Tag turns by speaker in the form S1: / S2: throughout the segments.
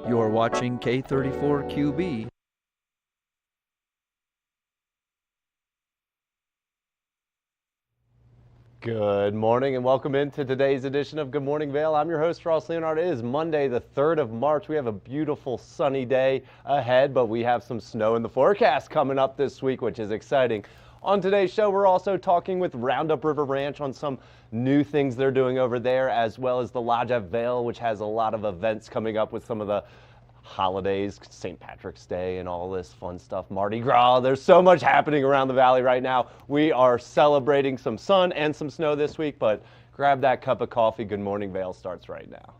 S1: You're watching K34QB.
S2: Good morning and welcome into today's edition of Good Morning Vail. I'm your host, Ross Leonard. It is Monday, the 3rd of March. We have a beautiful sunny day ahead, but we have some snow in the forecast coming up this week, which is exciting. On today's show, we're also talking with Roundup River Ranch on some new things they're doing over there, as well as the Lodge at Vail, which has a lot of events coming up with some of the holidays, St. Patrick's Day and all this fun stuff, Mardi Gras. There's so much happening around the valley right now. We are celebrating some sun and some snow this week, but grab that cup of coffee. Good Morning Vail starts right now.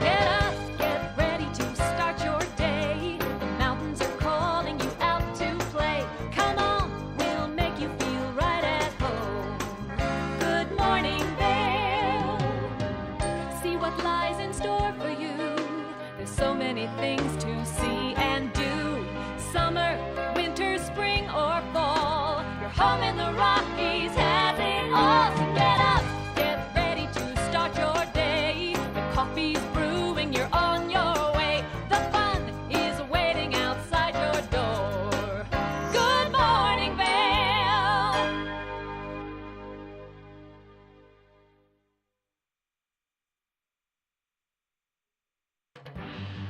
S3: Get up, get ready to start your day. The mountains are calling you out to play. Come on, we'll make you feel right at home. Good morning, Vail. See what lies in store for you. There's so many things to see and do. Summer, winter, spring, or fall. Your home in the Rockies has it all. So get up, get ready to start your day. The coffee's brewing, you're on your way. The fun is waiting outside your door. Good morning, Vail.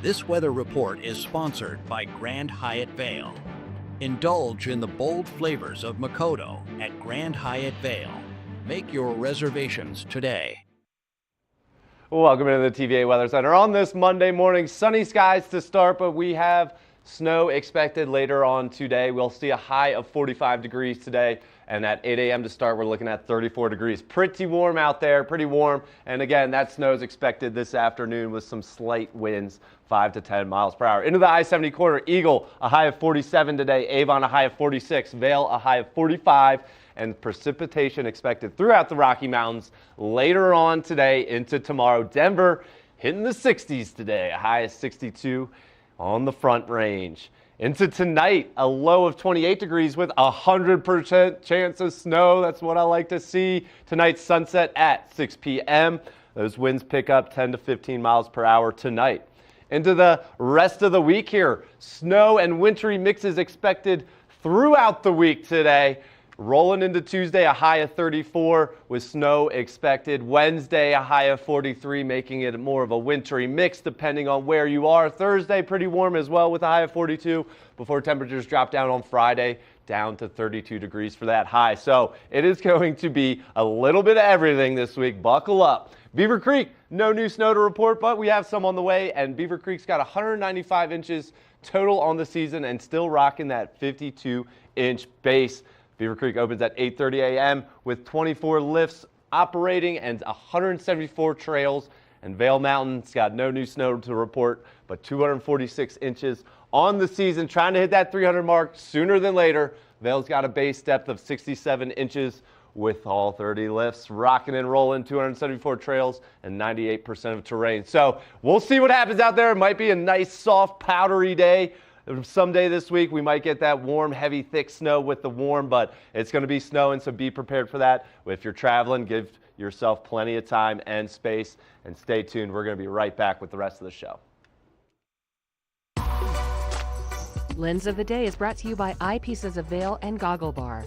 S4: This weather report is sponsored by Grand Hyatt Vail. Indulge in the bold flavors of Makoto at Grand Hyatt Vail. Make your reservations today.
S2: Welcome into the TVA Weather Center on this Monday morning. Sunny skies to start, but we have snow expected later on today. We'll see a high of 45 degrees today, and at 8 a.m. to start, we're looking at 34 degrees. Pretty warm out there, pretty warm. And again, that snow is expected this afternoon with some slight winds, 5 to 10 miles per hour. Into the I-70 corridor, Eagle, a high of 47 today. Avon, a high of 46. Vail, a high of 45. And precipitation expected throughout the Rocky Mountains later on today into tomorrow. Denver hitting the 60s today, a high of 62 on the Front Range. Into tonight, a low of 28 degrees with 100% chance of snow. That's what I like to see. Tonight's sunset at 6 p.m. Those winds pick up 10 to 15 miles per hour tonight. Into the rest of the week here, snow and wintry mixes expected throughout the week today. Rolling into Tuesday, a high of 34 with snow expected. Wednesday, a high of 43, making it more of a wintry mix depending on where you are. Thursday, pretty warm as well with a high of 42 before temperatures drop down on Friday, down to 32 degrees for that high. So it is going to be a little bit of everything this week. Buckle up. Beaver Creek, no new snow to report, but we have some on the way, and Beaver Creek's got 195 inches total on the season and still rocking that 52-inch base. Beaver Creek opens at 8:30 a.m. with 24 lifts operating and 174 trails. And Vail Mountain's got no new snow to report, but 246 inches on the season. Trying to hit that 300 mark sooner than later. Vail's got a base depth of 67 inches with all 30 lifts. Rocking and rolling, 274 trails and 98% of terrain. So we'll see what happens out there. It might be a nice, soft, powdery day. Someday this week, we might get that warm, heavy, thick snow with the warm, but it's going to be snowing, so be prepared for that. If you're traveling, give yourself plenty of time and space, and stay tuned. We're going to be right back with the rest of the show.
S5: Lens of the Day is brought to you by Eyepieces of Vail and Goggle Bar.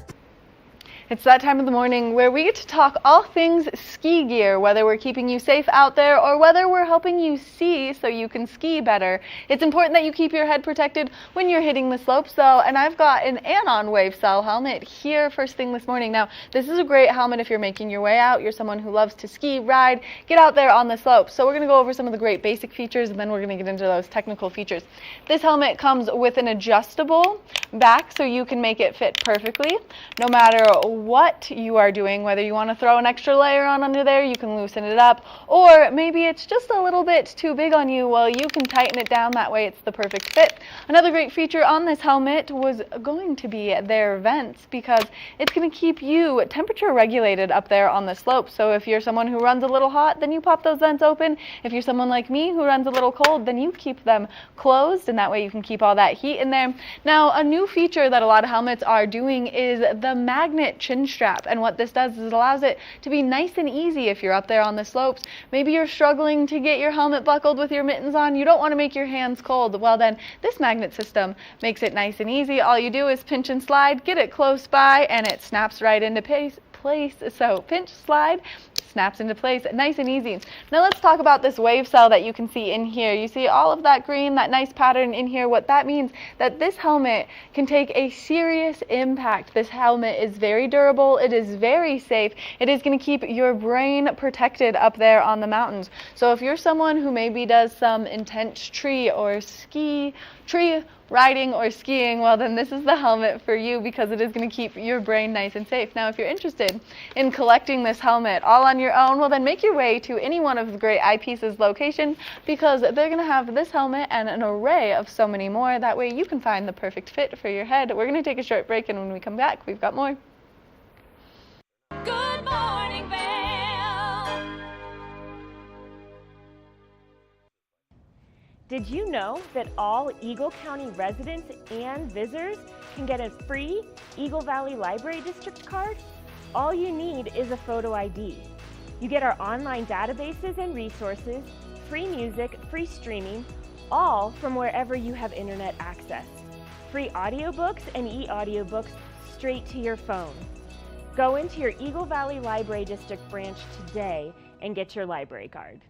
S6: It's that time of the morning where we get to talk all things ski gear, whether we're keeping you safe out there or whether we're helping you see so you can ski better. It's important that you keep your head protected when you're hitting the slopes though, and I've got an Anon Wave Cell helmet here first thing this morning. Now, this is a great helmet if you're making your way out, you're someone who loves to ski, ride, get out there on the slopes. So we're going to go over some of the great basic features and then we're going to get into those technical features. This helmet comes with an adjustable back so you can make it fit perfectly, no matter what you are doing, whether you want to throw an extra layer on under there, you can loosen it up, or maybe it's just a little bit too big on you, well, you can tighten it down, that way it's the perfect fit. Another great feature on this helmet was going to be their vents, because it's going to keep you temperature regulated up there on the slope. So if you're someone who runs a little hot, then you pop those vents open. If you're someone like me who runs a little cold, then you keep them closed, and that way you can keep all that heat in there. Now, a new feature that a lot of helmets are doing is the magnet chin strap. And what this does is it allows it to be nice and easy if you're up there on the slopes. Maybe you're struggling to get your helmet buckled with your mittens on. You don't want to make your hands cold. Well, then this magnet system makes it nice and easy. All you do is pinch and slide, get it close by, and it snaps right into place. So pinch, slide, snaps into place, nice and easy. Now let's talk about this wave cell that you can see in here. You see all of that green, that nice pattern in here. What that means that this helmet can take a serious impact. This helmet is very durable. It is very safe. It is going to keep your brain protected up there on the mountains. So if you're someone who maybe does some intense tree riding or skiing, well then this is the helmet for you because it is going to keep your brain nice and safe. Now if you're interested in collecting this helmet all on your own, well then make your way to any one of the great Eyepieces locations because they're going to have this helmet and an array of so many more. That way you can find the perfect fit for your head. We're going to take a short break, and when we come back we've got more.
S3: Good morning, Vail.
S7: Did you know that all Eagle County residents and visitors can get a free Eagle Valley Library District card? All you need is a photo ID. You get our online databases and resources, free music, free streaming, all from wherever you have internet access. Free audiobooks and e-audiobooks straight to your phone. Go into your Eagle Valley Library District branch today and get your library card.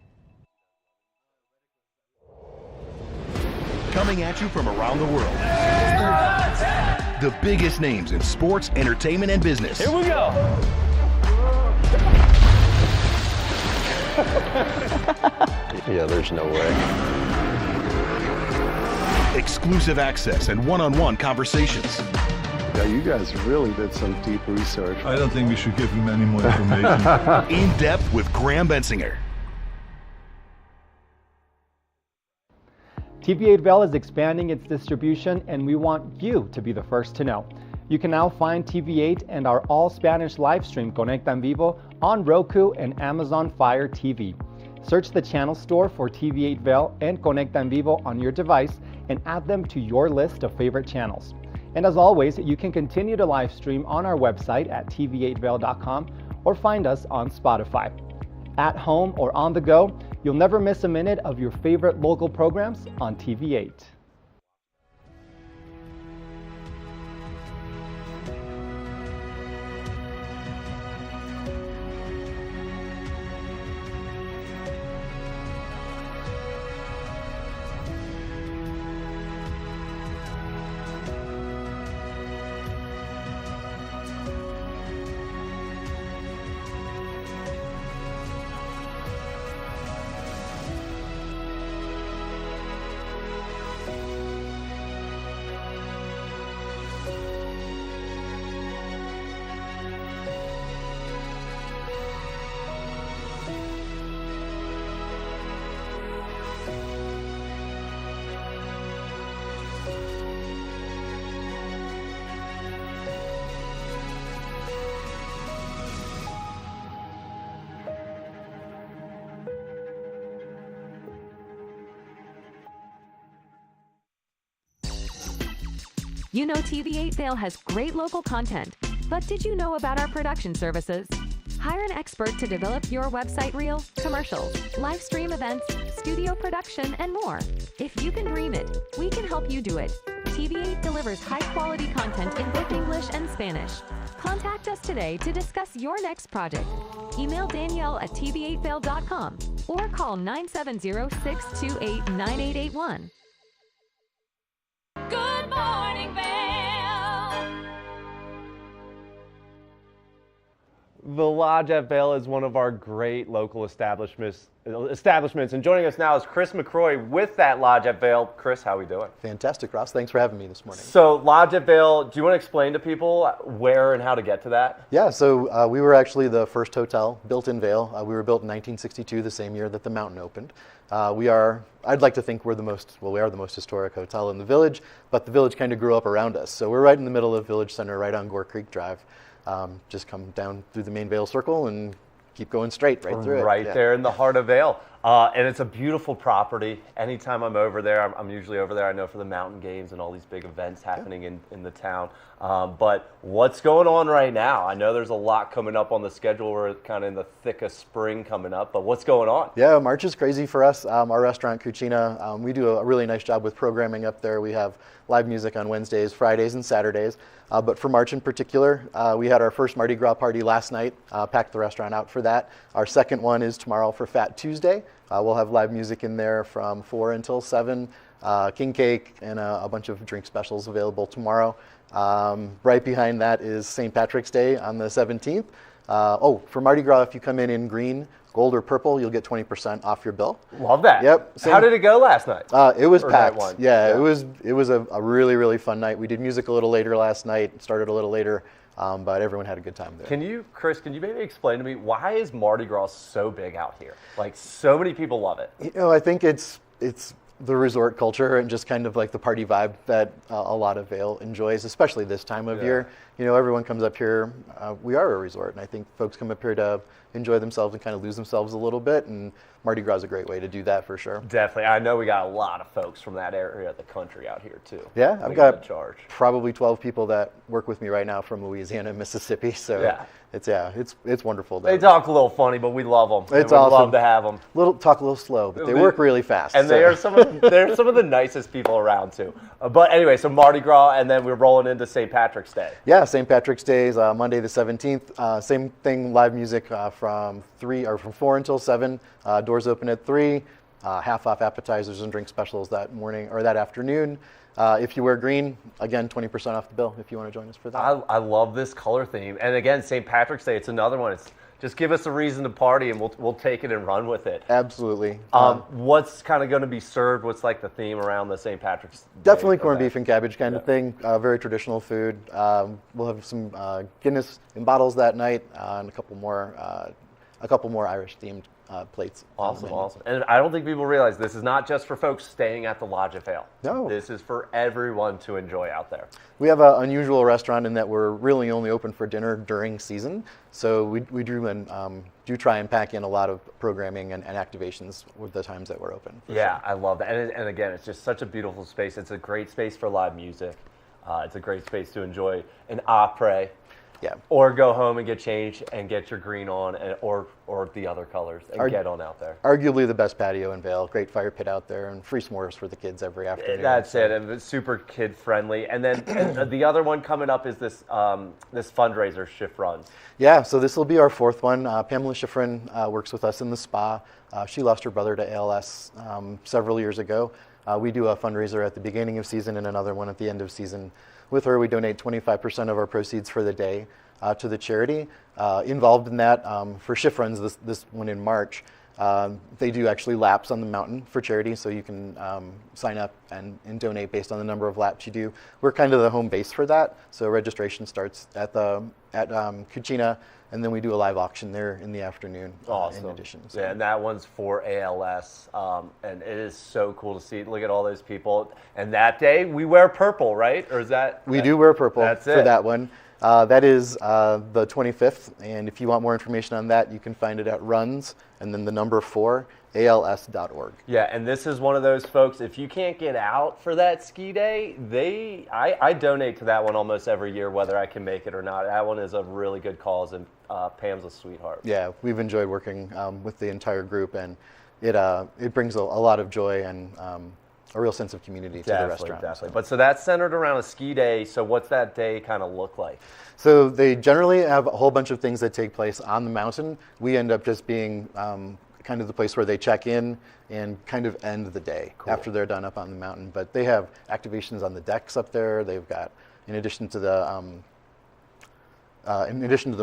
S8: Coming at you from around the world. The biggest names in sports, entertainment, and business.
S2: Here we go.
S9: Yeah, there's no way.
S8: Exclusive access and one-on-one conversations.
S9: Yeah, you guys really did some deep research.
S10: I don't think we should give him any more information.
S8: In depth with Graham Bensinger.
S11: TV8 Vail is expanding its distribution, and we want you to be the first to know. You can now find TV8 and our all-Spanish live stream Conecta en Vivo on Roku and Amazon Fire TV. Search the channel store for TV8 Vail and Conecta en Vivo on your device and add them to your list of favorite channels. And as always, you can continue to live stream on our website at tv8vail.com or find us on Spotify. At home or on the go, you'll never miss a minute of your favorite local programs on TV8.
S5: You know TV8 Vail has great local content, but did you know about our production services? Hire an expert to develop your website reel, commercials, live stream events, studio production, and more. If you can dream it, we can help you do it. TV8 delivers high-quality content in both English and Spanish. Contact us today to discuss your next project. Email Danielle at tv8vail.com or call 970-628-9881.
S3: Good morning, Vail.
S2: The Lodge at Vail is one of our great local establishments, and joining us now is Chris McCroy with that Lodge at Vail. Chris, how are we doing?
S12: Fantastic, Ross. Thanks for having me this morning.
S2: So Lodge at Vail, do you want to explain to people where and how to get to that?
S12: Yeah, so we were actually the first hotel built in Vail. We were built in 1962, the same year that the mountain opened. I'd like to think we are the most historic hotel in the village, but the village kind of grew up around us. So we're right in the middle of Village Center, right on Gore Creek Drive. Just come down through the main Vail Circle and keep going straight right through it.
S2: Right there in the heart of Vail. And it's a beautiful property. Anytime I'm over there, I'm usually over there, I know, for the mountain games and all these big events happening in the town. But what's going on right now? I know there's a lot coming up on the schedule. We're kind of in the thick of spring coming up, but what's going on?
S12: Yeah, March is crazy for us. Our restaurant, Cucina, we do a really nice job with programming up there. We have live music on Wednesdays, Fridays, and Saturdays. But for March in particular, we had our first Mardi Gras party last night, packed the restaurant out for that. Our second one is tomorrow for Fat Tuesday. We'll have live music in there from 4 until 7, king cake, and a bunch of drink specials available tomorrow. Right behind that is St. Patrick's Day on the 17th. For Mardi Gras, if you come in green, gold, or purple, you'll get 20% off your bill.
S2: Love that.
S12: Yep.
S2: How did it go last night?
S12: It was
S2: Or
S12: packed.
S2: night one?
S12: Yeah, it was a really, really fun night. We did music a little later last night, started a little later, but everyone had a good time there.
S2: Chris, can you maybe explain to me, why is Mardi Gras so big out here? Like, so many people love it.
S12: You know, I think it's the resort culture and just kind of like the party vibe that a lot of Vail enjoys, especially this time of year. You know, everyone comes up here. We are a resort, and I think folks come up here to enjoy themselves and kind of lose themselves a little bit, and Mardi Gras is a great way to do that for sure.
S2: Definitely. I know we got a lot of folks from that area of the country out here too.
S12: Yeah, I've got probably 12 people that work with me right now from Louisiana and Mississippi, so it's wonderful.
S2: They talk a little funny, but we love them.
S12: It's
S2: awesome.
S12: awesome.
S2: Love to have them.
S12: Talk a little slow, but they work really fast.
S2: And they're some of the nicest people around too. But anyway, so Mardi Gras, and then we're rolling into St. Patrick's Day.
S12: Yeah, St. Patrick's Day is Monday the 17th. Same thing, live music from 4 until 7. Doors open at 3. Half off appetizers and drink specials that morning or that afternoon. If you wear green, again, 20% off the bill if you want to join us for that.
S2: I love this color theme. And again, St. Patrick's Day, it's another one. It's just give us a reason to party, and we'll take it and run with it.
S12: Absolutely.
S2: What's kind of going to be served? What's like the theme around the St. Patrick's Day?
S12: Definitely corned beef and cabbage kind of thing. Very traditional food. We'll have some Guinness in bottles that night, and a couple more Irish themed plates.
S2: Awesome. And I don't think people realize this is not just for folks staying at the Lodge at Vail.
S12: No.
S2: This is for everyone to enjoy out there.
S12: We have an unusual restaurant in that we're really only open for dinner during season. So we do try and pack in a lot of programming and activations with the times that we're open.
S2: Yeah, I love that. And again, it's just such a beautiful space. It's a great space for live music. It's a great space to enjoy an après.
S12: Yeah.
S2: Or go home and get changed and get your green on, or the other colors, and get on out there.
S12: Arguably the best patio in Vail. Great fire pit out there, and free s'mores for the kids every afternoon.
S2: That's it, and it's super kid friendly. And then the other one coming up is this this fundraiser, Shift Runs.
S12: Yeah, so this will be our fourth one. Pamela Schifrin works with us in the spa. She lost her brother to ALS several years ago. We do a fundraiser at the beginning of season and another one at the end of season. With her, we donate 25% of our proceeds for the day to the charity. Involved in that, for Shift Runs, this one in March, they do actually laps on the mountain for charity, so you can sign up and donate based on the number of laps you do. We're kind of the home base for that, so registration starts at Cucina, and then we do a live auction there in the afternoon.
S2: Awesome.
S12: In addition. So.
S2: Yeah, and that one's for ALS, and it is so cool to see. Look at all those people. And that day, we wear purple, right? Or is that?
S12: We do wear purple for that one. That is the 25th, and if you want more information on that, you can find it at runs, and then the number 4, als.org.
S2: Yeah, and this is one of those folks, if you can't get out for that ski day, I donate to that one almost every year, whether I can make it or not. That one is a really good cause, and Pam's a sweetheart.
S12: Yeah, we've enjoyed working with the entire group, and it brings a lot of joy and a real sense of community to the restaurant.
S2: Definitely. But so that's centered around a ski day. So what's that day kind of look like?
S12: So they generally have a whole bunch of things that take place on the mountain. We end up just being kind of the place where they check in and kind of end the day after they're done up on the mountain. But they have activations on the decks up there. They've got, in addition to the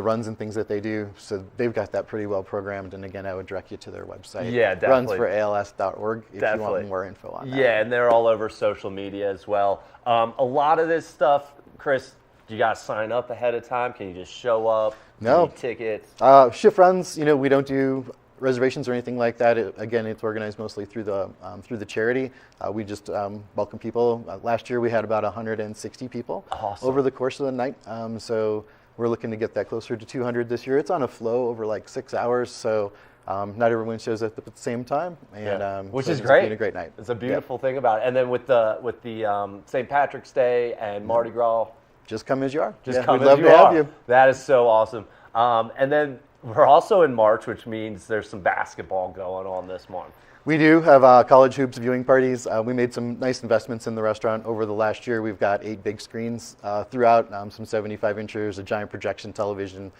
S12: runs and things that they do, so they've got that pretty well programmed. And again, I would direct you to their website.
S2: Yeah, definitely.
S12: runsforals.org if you want more info on that.
S2: Yeah, and they're all over social media as well. A lot of this stuff, Chris, you got to sign up ahead of time? Can you just show up?
S12: No.
S2: Tickets?
S12: Shift Runs, we don't do reservations or anything like that. Again, it's organized mostly through the charity. We just welcome people. Last year we had about 160 people over the course of the night. So we're looking to get that closer to 200 this year. It's on a flow over like 6 hours, so Not everyone shows up at the same time, and
S2: which
S12: so
S2: is
S12: it's
S2: great.
S12: been a great night.
S2: It's a beautiful thing about it. And then with the St. Patrick's Day and Mardi Gras,
S12: just come as you are.
S2: Just come
S12: we'd
S2: as
S12: love
S2: you
S12: to
S2: are.
S12: have you.
S2: That is so awesome. And then we're also in March, which means there's some basketball going on this month.
S12: We do have college hoops viewing parties. We made some nice investments in the restaurant over the last year. We've got 8 big screens throughout, some 75 inchers, a giant projection television,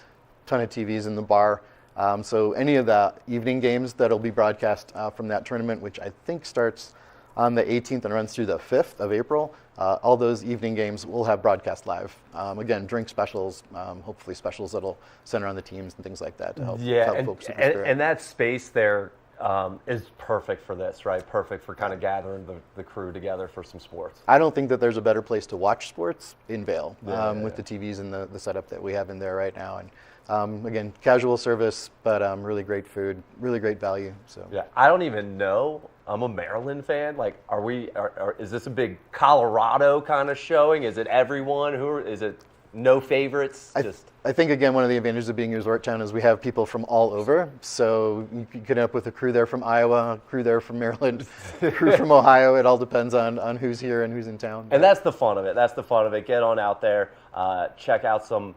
S12: ton of TVs in the bar. So any of the evening games that'll be broadcast from that tournament, which I think starts on the 18th and runs through the 5th of April, all those evening games will have broadcast live. Again, drink specials, hopefully specials that'll center on the teams and things like that to help, help folks.
S2: And that space there is perfect for this, right? Perfect for kind of gathering the crew together for some sports.
S12: I don't think that there's a better place to watch sports in Vail with the TVs and the setup that we have in there right now. And again, casual service, but really great food, really great value. So
S2: yeah, I don't even know. I'm a Maryland fan. Like, is this a big Colorado kind of showing? Is it everyone? Is it no favorites?
S12: I think, again, one of the advantages of being a resort town is we have people from all over. So you can get up with a crew there from Iowa, a crew there from Maryland, a crew from Ohio. It all depends on who's here and who's in town.
S2: And that's the fun of it. That's the fun of it. Get on out there, check out some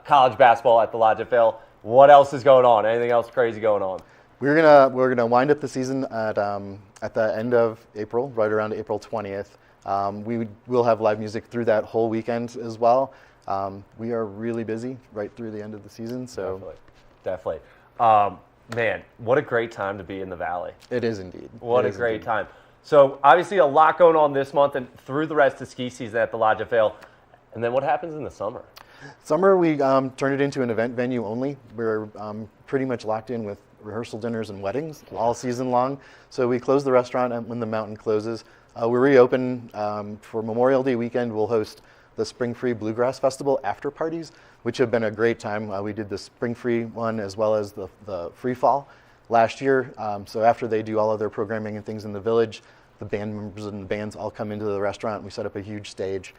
S2: college basketball at the Lodge at Vail. What else is going on? Anything else crazy going on?
S12: We're gonna wind up the season at the end of April, right around April 20th. We will have live music through that whole weekend as well. We are really busy right through the end of the season. So
S2: definitely. Man, what a great time to be in the Valley.
S12: It is indeed.
S2: What a great time. So obviously a lot going on this month and through the rest of ski season at the Lodge at Vail. And then what happens in the summer?
S12: Summer, we turn it into an event venue only. We're pretty much locked in with rehearsal dinners and weddings all season long. So we close the restaurant when the mountain closes. We reopen for Memorial Day weekend. We'll host the Spring Free Bluegrass Festival after parties, which have been a great time. We did the Spring Free one as well as the Free Fall last year. So after they do all of their programming and things in the village, the band members and the bands all come into the restaurant. We set up a huge stage.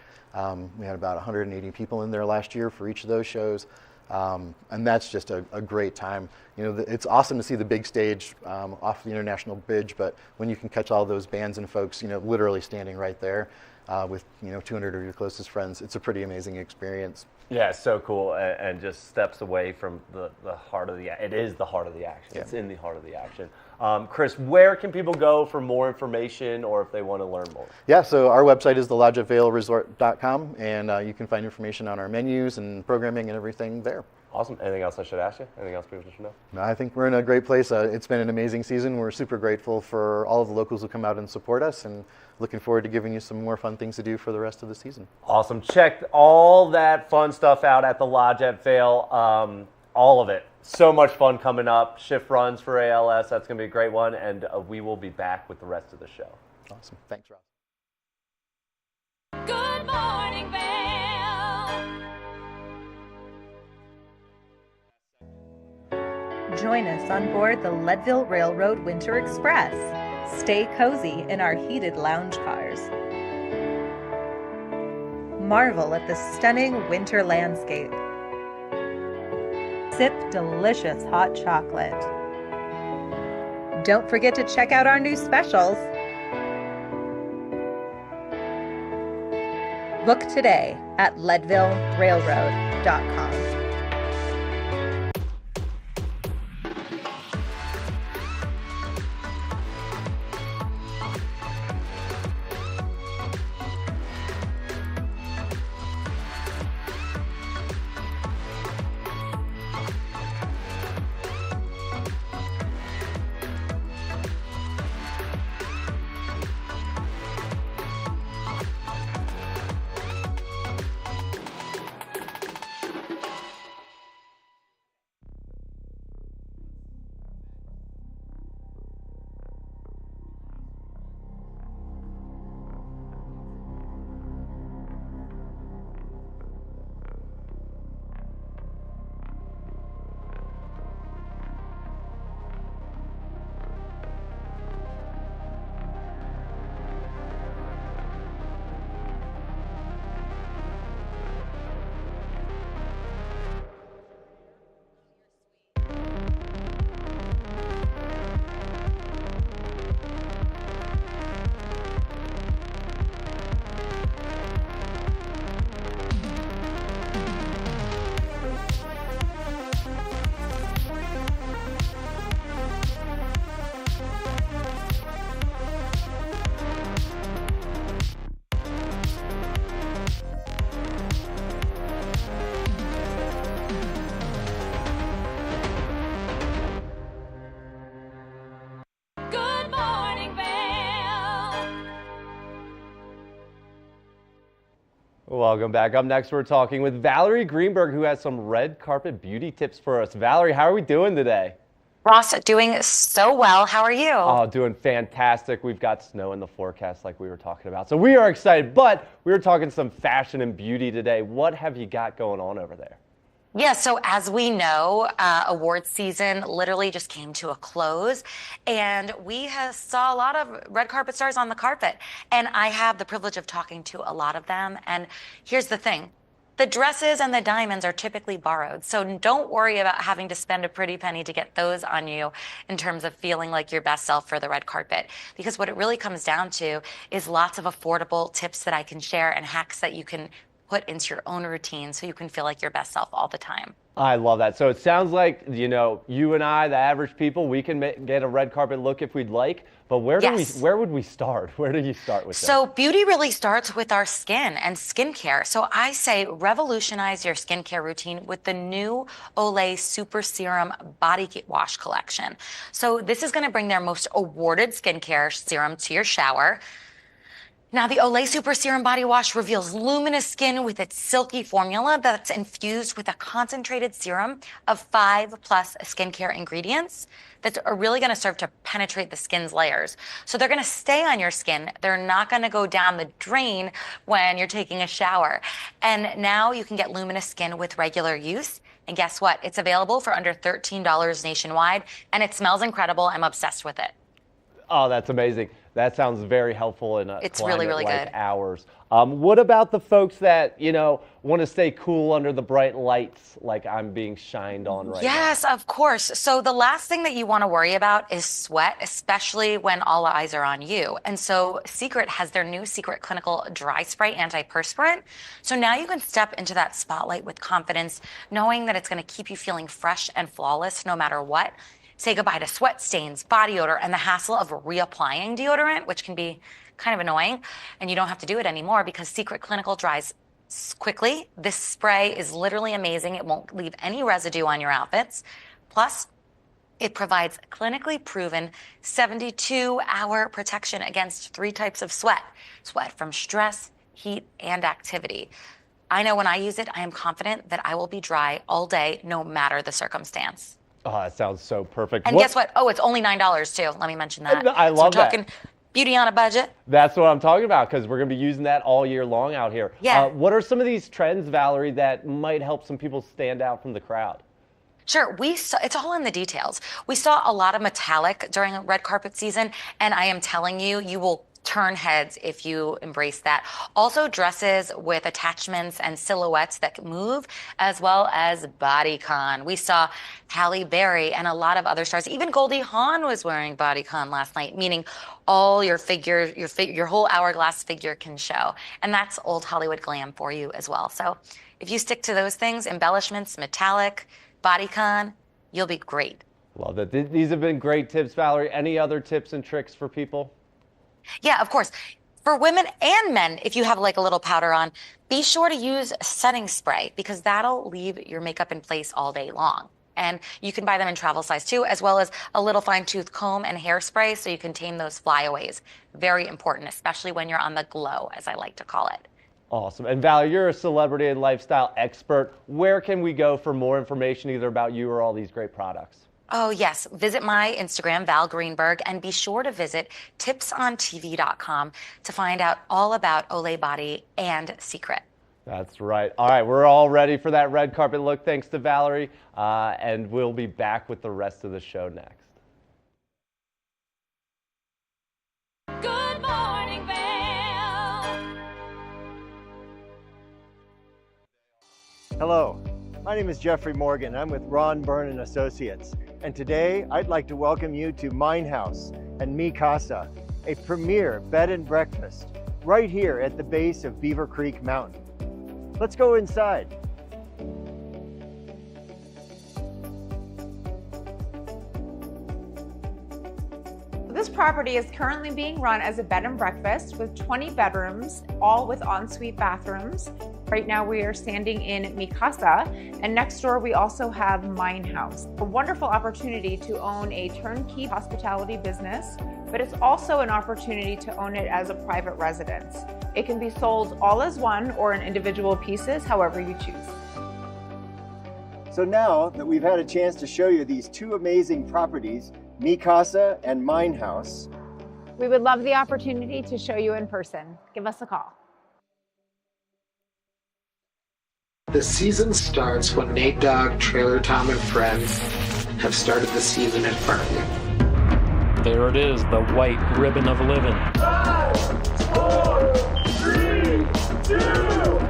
S12: We had about 180 people in there last year for each of those shows. And that's just a great time. You know, it's awesome to see the big stage off the International Bridge, but when you can catch all those bands and folks, you know, literally standing right there with, 200 of your closest friends, it's a pretty amazing experience.
S2: Yeah, it's so cool, and just steps away from the heart of it is the heart of the action. Yeah. It's in the heart of the action. Chris, where can people go for more information or if they want to learn more? Yeah, so our website is thelodgeofvailresort.com, and you can find information on our menus and programming and everything there. Awesome. Anything else I should ask you? Anything else people should know? No, I think we're in a great place. It's been an amazing season. We're super grateful for all of the locals who come out and support us, and looking forward to giving you some more fun things to do for the rest of the season. Awesome. Check all that fun stuff out at the Lodge at Vail. All of it. So much fun coming up. Shift runs for ALS. That's going to be a great one, and we will be back with the rest of the show. Awesome. Thanks, Ross.
S3: Good morning, Vail.
S13: Join us on board the Leadville Railroad Winter Express. Stay cozy in our heated lounge cars. Marvel at the stunning winter landscape. Sip delicious hot chocolate. Don't forget to check out our new specials. Book today at leadvillerailroad.com.
S2: Welcome back. Up next, we're talking with Valerie Greenberg, who has some red carpet beauty tips for us. Valerie, how are we doing today?
S14: Ross, doing so well. How are you?
S2: Oh, doing fantastic. We've got snow in the forecast like we were talking about. So we are excited, but we were talking some fashion and beauty today. What have you got going on over there?
S14: Yeah, so as we know, awards season literally just came to a close, and we saw a lot of red carpet stars on the carpet, and I have the privilege of talking to a lot of them, and here's the thing. The dresses and the diamonds are typically borrowed, so don't worry about having to spend a pretty penny to get those on you in terms of feeling like your best self for the red carpet. Because what it really comes down to is lots of affordable tips that I can share and hacks that you can put into your own routine so you can feel like your best self all the time.
S2: I love that. So it sounds like, you know, you and I, the average people, we can get a red carpet look if we'd like, but where would we start? Where do you start with that?
S14: So beauty really starts with our skin and skincare. So I say revolutionize your skincare routine with the new Olay Super Serum Body Wash Collection. So this is going to bring their most awarded skincare serum to your shower. Now, the Olay Super Serum Body Wash reveals luminous skin with its silky formula that's infused with a concentrated serum of 5+ skincare ingredients that are really going to serve to penetrate the skin's layers. So they're going to stay on your skin. They're not going to go down the drain when you're taking a shower. And now you can get luminous skin with regular use. And guess what? It's available for under $13 nationwide, and it smells incredible. I'm obsessed with it.
S2: Oh, that's amazing. That sounds very helpful in a
S14: It's
S2: climate
S14: really, really
S2: like
S14: good.
S2: ours. What about the folks that, you know, want to stay cool under the bright lights like I'm being shined on right now?
S14: Yes, of course. So the last thing that you want to worry about is sweat, especially when all eyes are on you. And so Secret has their new Secret Clinical Dry Spray Antiperspirant. So now you can step into that spotlight with confidence, knowing that it's going to keep you feeling fresh and flawless no matter what. Say goodbye to sweat stains, body odor, and the hassle of reapplying deodorant, which can be kind of annoying. And you don't have to do it anymore because Secret Clinical dries quickly. This spray is literally amazing. It won't leave any residue on your outfits. Plus, it provides clinically proven 72-hour protection against 3 types of sweat. Sweat from stress, heat, and activity. I know when I use it, I am confident that I will be dry all day, no matter the circumstance.
S2: Oh, that sounds so perfect.
S14: And guess what? Oh, it's only $9 too. Let me mention that.
S2: I love that.
S14: So we're talking beauty on a budget.
S2: That's what I'm talking about because we're going to be using that all year long out here.
S14: Yeah.
S2: What are some of these trends, Valerie, that might help some people stand out from the crowd?
S14: Sure, it's all in the details. We saw a lot of metallic during red carpet season, and I am telling you, you will turn heads if you embrace that. Also dresses with attachments and silhouettes that move, as well as bodycon. We saw Halle Berry and a lot of other stars. Even Goldie Hawn was wearing bodycon last night, meaning all your figure, your whole hourglass figure can show. And that's old Hollywood glam for you as well. So if you stick to those things, embellishments, metallic, bodycon, you'll be great.
S2: Love that. These have been great tips, Valerie. Any other tips and tricks for people?
S14: Yeah, of course. For women and men, if you have like a little powder on, be sure to use setting spray because that'll leave your makeup in place all day long. And you can buy them in travel size too, as well as a little fine-tooth comb and hairspray so you can tame those flyaways. Very important, especially when you're on the glow, as I like to call it.
S2: Awesome. And Valerie, you're a celebrity and lifestyle expert. Where can we go for more information either about you or all these great products?
S14: Oh, yes. Visit my Instagram, Val Greenberg, and be sure to visit tipsontv.com to find out all about Olay Body and Secret.
S2: That's right. All right, we're all ready for that red carpet look thanks to Valerie, and we'll be back with the rest of the show next.
S3: Good morning, Vail.
S15: Hello, my name is Jeffrey Morgan. I'm with Ron Byrne & Associates. And today I'd like to welcome you to Mine House and Mi Casa, a premier bed and breakfast right here at the base of Beaver Creek Mountain. Let's go inside.
S16: This property is currently being run as a bed and breakfast with 20 bedrooms, all with ensuite bathrooms. Right now we are standing in Mi Casa, and next door we also have Mine House. A wonderful opportunity to own a turnkey hospitality business, but it's also an opportunity to own it as a private residence. It can be sold all as one or in individual pieces, however you choose.
S15: So now that we've had a chance to show you these two amazing properties, Mi Casa and Mine House,
S16: We would love the opportunity to show you in person. Give us a call.
S17: The season starts when Nate Dogg, Trailer Tom, and friends have started the season at Farmview.
S18: There it is, the white ribbon of living.
S3: 5, 4, 3, 2, 1.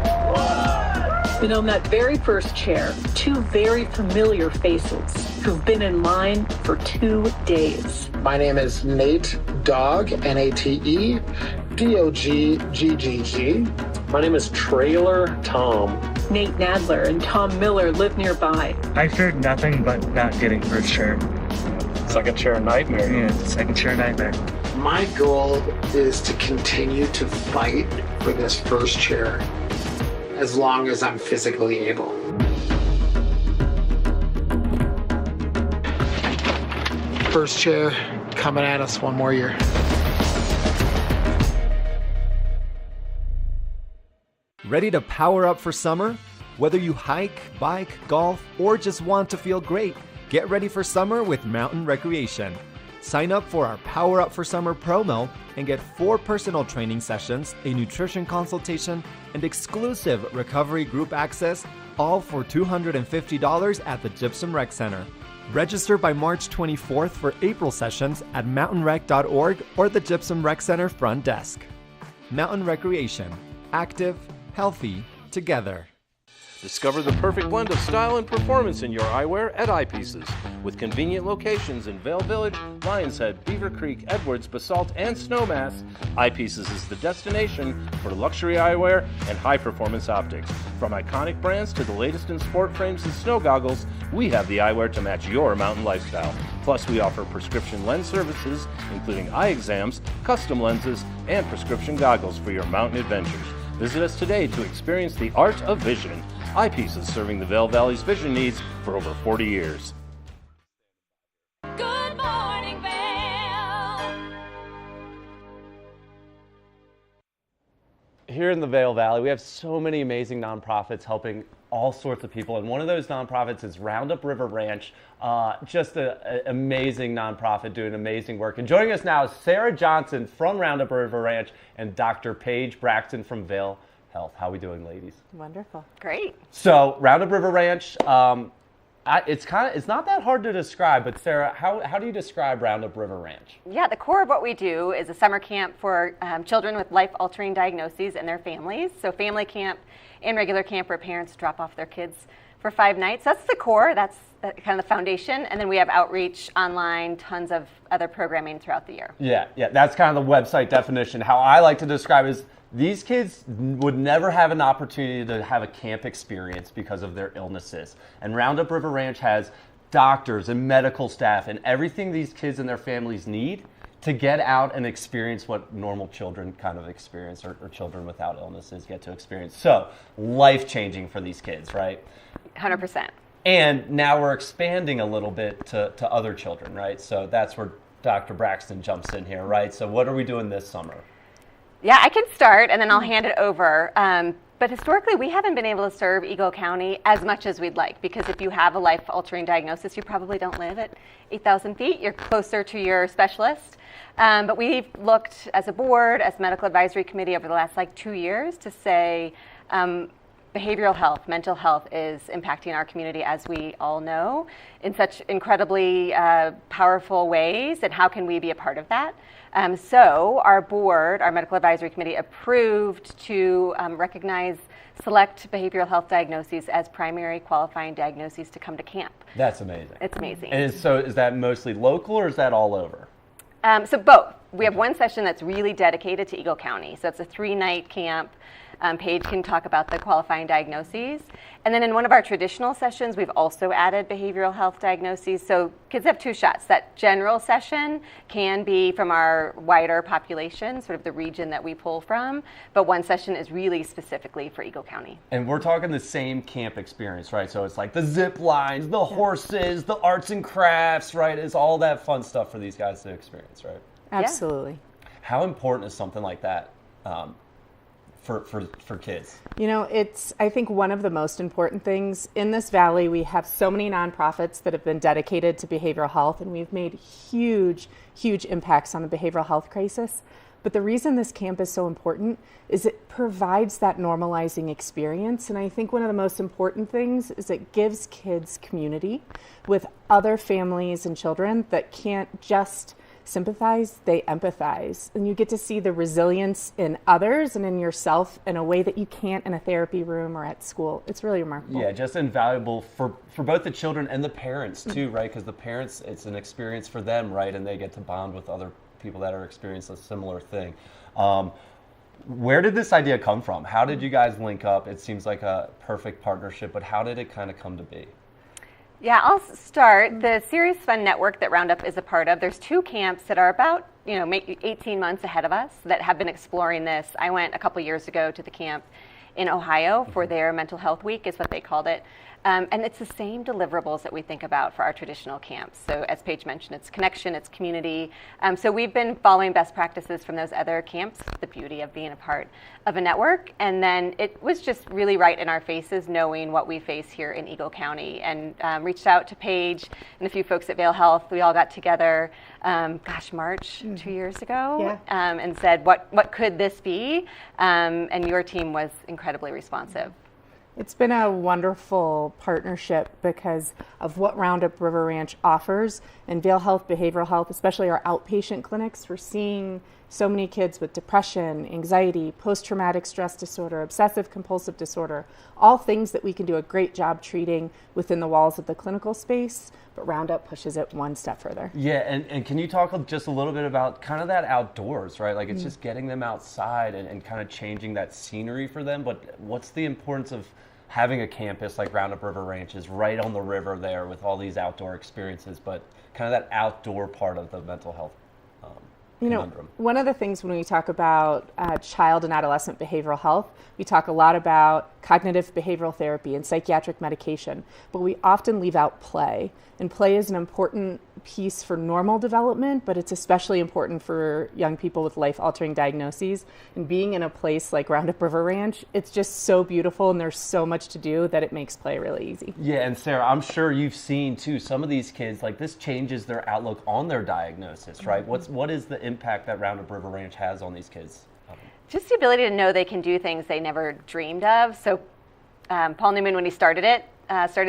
S19: And on that very first chair, two very familiar faces who've been in line for 2 days.
S17: My name is Nate Dogg, N-A-T-E, D-O-G-G-G-G.
S18: My name is Trailer Tom.
S19: Nate Nadler and Tom Miller live nearby.
S20: I feared nothing but not getting first chair.
S18: Second chair nightmare.
S20: Yeah, second chair nightmare.
S17: My goal is to continue to fight for this first chair as long as I'm physically able. First chair coming at us one more year.
S1: Ready to power up for summer? Whether you hike, bike, golf, or just want to feel great, get ready for summer with Mountain Recreation. Sign up for our Power Up for Summer promo and get 4 personal training sessions, a nutrition consultation, and exclusive recovery group access, all for $250 at the Gypsum Rec Center. Register by March 24th for April sessions at mountainrec.org or the Gypsum Rec Center front desk. Mountain Recreation. Active, healthy, together.
S21: Discover the perfect blend of style and performance in your eyewear at Eyepieces. With convenient locations in Vail Village, Lions Head, Beaver Creek, Edwards, Basalt, and Snowmass, Eyepieces is the destination for luxury eyewear and high-performance optics. From iconic brands to the latest in sport frames and snow goggles, we have the eyewear to match your mountain lifestyle. Plus, we offer prescription lens services, including eye exams, custom lenses, and prescription goggles for your mountain adventures. Visit us today to experience the art of vision. Eyepieces, serving the Vail Valley's vision needs for over 40 years.
S3: Good morning, Vail.
S2: Here in the Vail Valley, we have so many amazing nonprofits helping all sorts of people, and one of those nonprofits is Roundup River Ranch. Just an amazing nonprofit doing amazing work. And joining us now is Sarah Johnson from Roundup River Ranch and Dr. Paige Braxton from Vail Health. How are we doing, ladies?
S22: Wonderful. Great.
S2: So Roundup River Ranch, it's not that hard to describe, but Sarah, how do you describe Roundup River Ranch?
S22: Yeah, the core of what we do is a summer camp for children with life-altering diagnoses and their families. So family camp and regular camp where parents drop off their kids for 5 nights. That's the core. That's kind of the foundation. And then we have outreach online, tons of other programming throughout the year.
S2: Yeah, that's kind of the website definition. How I like to describe is these kids would never have an opportunity to have a camp experience because of their illnesses. And Roundup River Ranch has doctors and medical staff and everything these kids and their families need to get out and experience what normal children kind of experience or children without illnesses get to experience. So, life-changing for these kids, right?
S22: 100%.
S2: And now we're expanding a little bit to other children, right? So that's where Dr. Braxton jumps in here, right? So what are we doing this summer?
S22: Yeah, I can start and then I'll hand it over. But historically, we haven't been able to serve Eagle County as much as we'd like, because if you have a life-altering diagnosis, you probably don't live at 8,000 feet. You're closer to your specialist. But we've looked as a board, as medical advisory committee over the last 2 years to say behavioral health, mental health is impacting our community, as we all know, in such incredibly powerful ways. And how can we be a part of that? So our board, our medical advisory committee, approved to recognize select behavioral health diagnoses as primary qualifying diagnoses to come to camp.
S2: That's amazing.
S22: It's amazing.
S2: And so is that mostly local or is that all over?
S22: So both. We have one session that's really dedicated to Eagle County. So it's a 3-night camp. Paige can talk about the qualifying diagnoses. And then in one of our traditional sessions, we've also added behavioral health diagnoses. So kids have 2 shots. That general session can be from our wider population, sort of the region that we pull from. But one session is really specifically for Eagle County.
S2: And we're talking the same camp experience, right? So it's like the zip lines, the horses, the arts and crafts, right? It's all that fun stuff for these guys to experience, right?
S22: Absolutely.
S2: How important is something like that for kids?
S4: You know, it's, I think, one of the most important things. In this valley, we have so many nonprofits that have been dedicated to behavioral health, and we've made huge, huge impacts on the behavioral health crisis. But the reason this camp is so important is it provides that normalizing experience. And I think one of the most important things is it gives kids community with other families and children that can't just sympathize, they empathize. And you get to see the resilience in others and in yourself in a way that you can't in a therapy room or at school. It's really remarkable.
S2: Yeah, just invaluable for both the children and the parents too, right? Because the parents, it's an experience for them, right? And they get to bond with other people that are experiencing a similar thing. Where did this idea come from? How did you guys link up? It seems like a perfect partnership, but how did it kind of come to be?
S22: Yeah, I'll start. The Serious Fun Network that Roundup is a part of, there's 2 camps that are about, maybe 18 months ahead of us that have been exploring this. I went a couple years ago to the camp in Ohio for their mental health week, is what they called it. And it's the same deliverables that we think about for our traditional camps. So as Paige mentioned, it's connection, it's community. So we've been following best practices from those other camps, the beauty of being a part of a network. And then it was just really right in our faces knowing what we face here in Eagle County, and reached out to Paige and a few folks at Vail Health. We all got together, March 2 years ago, and said, what could this be? And your team was incredibly responsive.
S4: It's been a wonderful partnership because of what Roundup River Ranch offers, and Vail Health Behavioral Health, especially our outpatient clinics. We're seeing so many kids with depression, anxiety, post-traumatic stress disorder, obsessive compulsive disorder, all things that we can do a great job treating within the walls of the clinical space, but Roundup pushes it one step further.
S2: Yeah, and can you talk just a little bit about kind of that outdoors, right? Like it's just getting them outside and kind of changing that scenery for them, but what's the importance of having a campus like Roundup River Ranch is right on the river there with all these outdoor experiences, but kind of that outdoor part of the mental health conundrum?
S4: One of the things when we talk about child and adolescent behavioral health, we talk a lot about cognitive behavioral therapy and psychiatric medication, but we often leave out play. And play is an important piece for normal development, but it's especially important for young people with life-altering diagnoses. And being in a place like Roundup River Ranch, it's just so beautiful and there's so much to do that it makes play really easy.
S2: Yeah, and Sarah, I'm sure you've seen too, some of these kids, like this changes their outlook on their diagnosis, right? What is the impact that Roundup River Ranch has on these kids?
S22: Just the ability to know they can do things they never dreamed of. So Paul Newman, when he started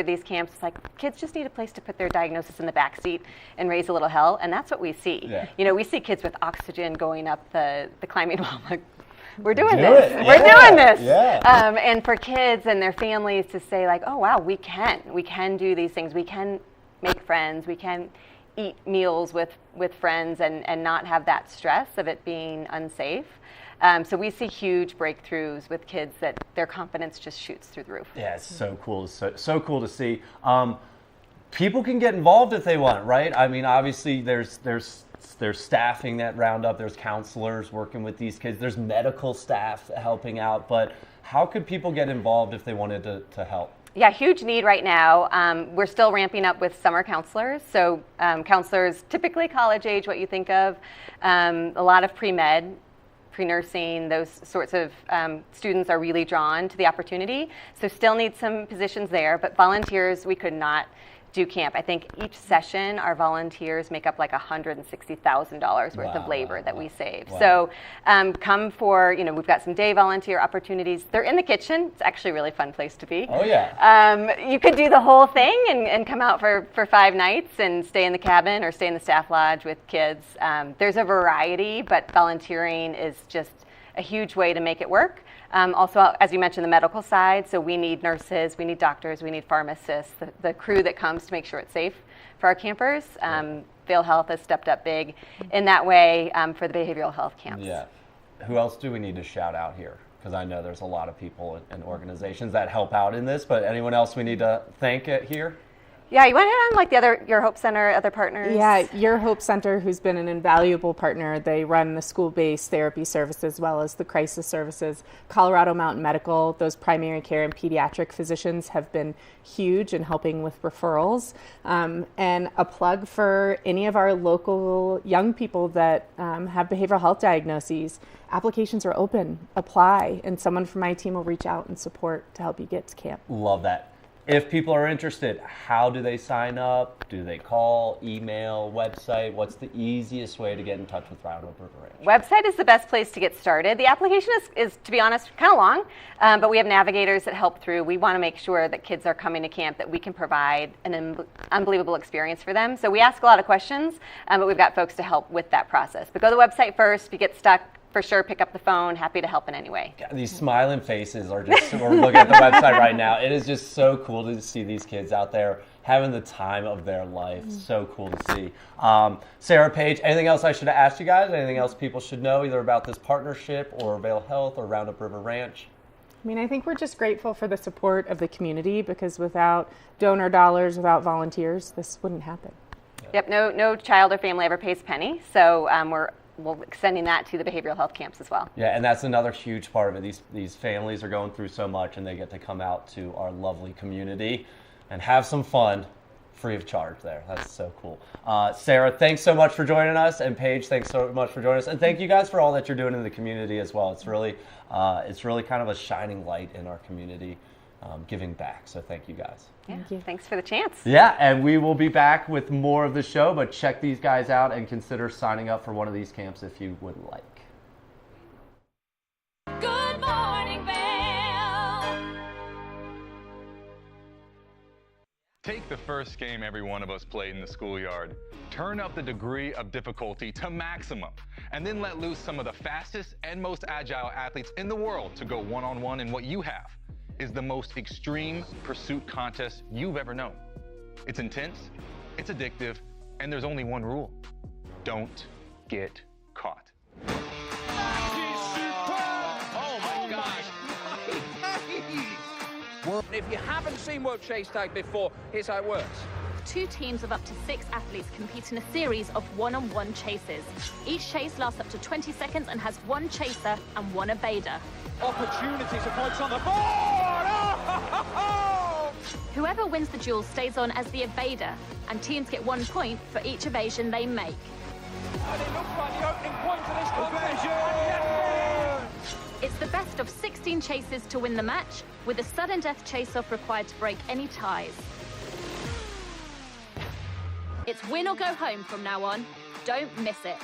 S22: these camps, it's like kids just need a place to put their diagnosis in the back seat and raise a little hell, and that's what we see.
S2: Yeah.
S22: We see kids with oxygen going up the climbing wall. Like, we're doing this. We're doing this.
S2: Yeah.
S22: And for kids and their families to say like, oh wow, we can do these things. We can make friends. We can eat meals with friends and not have that stress of it being unsafe. So we see huge breakthroughs with kids that their confidence just shoots through the roof.
S2: Yeah, it's so cool. So cool to see. People can get involved if they want, right? I mean, obviously there's staffing at Roundup. There's counselors working with these kids. There's medical staff helping out. But how could people get involved if they wanted to help?
S22: Yeah, huge need right now. We're still ramping up with summer counselors. So counselors, typically college age, what you think of. A lot of pre-med, pre-nursing, those sorts of students are really drawn to the opportunity. So still need some positions there, but volunteers, we could not do camp. I think each session our volunteers make up like $160,000 worth of labor that we save.
S2: Wow.
S22: So come for, we've got some day volunteer opportunities. They're in the kitchen. It's actually a really fun place to be.
S2: Oh yeah.
S22: You could do the whole thing and come out for 5 nights and stay in the cabin or stay in the staff lodge with kids. There's a variety, but volunteering is just a huge way to make it work. Also, as you mentioned, the medical side, so we need nurses, we need doctors, we need pharmacists, the crew that comes to make sure it's safe for our campers. Vail Health has stepped up big in that way for the behavioral health camps.
S2: Yeah. Who else do we need to shout out here? Because I know there's a lot of people and organizations that help out in this, but anyone else we need to thank here?
S22: Yeah, you want to hit on like Your Hope Center, other partners?
S4: Yeah, Your Hope Center, who's been an invaluable partner. They run the school-based therapy service as well as the crisis services. Colorado Mountain Medical, those primary care and pediatric physicians have been huge in helping with referrals. And a plug for any of our local young people that have behavioral health diagnoses. Applications are open. Apply, and someone from my team will reach out and support to help you get to camp.
S2: Love that. If people are interested, how do they sign up? Do they call, email, website? What's the easiest way to get in touch with Roundup River Ranch?
S22: Website is the best place to get started. The application is to be honest, kind of long, but we have navigators that help through. We want to make sure that kids are coming to camp, that we can provide an unbelievable experience for them. So we ask a lot of questions, but we've got folks to help with that process. But go to the website first. If you get stuck, for sure, pick up the phone. Happy to help in any way.
S2: God, these smiling faces are just, we're looking at the website right now. It is just so cool to see these kids out there having the time of their life. So cool to see. Sarah, Paige, anything else I should have asked you guys? Anything else people should know either about this partnership or Vail Health or Roundup River Ranch?
S4: I mean, I think we're just grateful for the support of the community, because without donor dollars, without volunteers, this wouldn't happen.
S22: Yep, no child or family ever pays a penny. So we're extending that to the behavioral health camps as well.
S2: Yeah, and that's another huge part of it. These families are going through so much, and they get to come out to our lovely community and have some fun free of charge there. That's so cool. Sarah, thanks so much for joining us, and Paige, thanks so much for joining us, and thank you guys for all that you're doing in the community as well. It's really kind of a shining light in our community, giving back. So thank you guys.
S22: Yeah, thanks for the chance.
S2: Yeah, and we will be back with more of the show, but check these guys out and consider signing up for one of these camps if you would like.
S3: Good morning, Vail.
S6: Take the first game every one of us played in the schoolyard. Turn up the degree of difficulty to maximum, and then let loose some of the fastest and most agile athletes in the world to go one-on-one in what you have is the most extreme pursuit contest you've ever known. It's intense, it's addictive, and there's only one rule. Don't get caught.
S7: Oh my gosh. If you haven't seen World Chase Tag before, here's how it works.
S23: 2 teams of up to 6 athletes compete in a series of one-on-one chases. Each chase lasts up to 20 seconds and has 1 chaser and 1 evader.
S7: Opportunity to points on the board! Oh!
S23: Whoever wins the duel stays on as the evader, and teams get 1 point for each evasion they make.
S7: And it looks like the opening point for this contest.
S23: It's the best of 16 chases to win the match, with a sudden death chase-off required to break any ties. It's win or go home from now on. Don't miss it.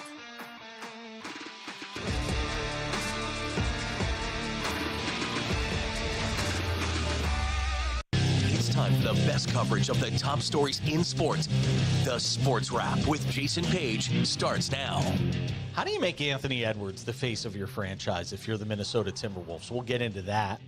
S8: It's time for the best coverage of the top stories in sports. The Sports Wrap with Jason Page starts now.
S24: How do you make Anthony Edwards the face of your franchise if you're the Minnesota Timberwolves? We'll get into that.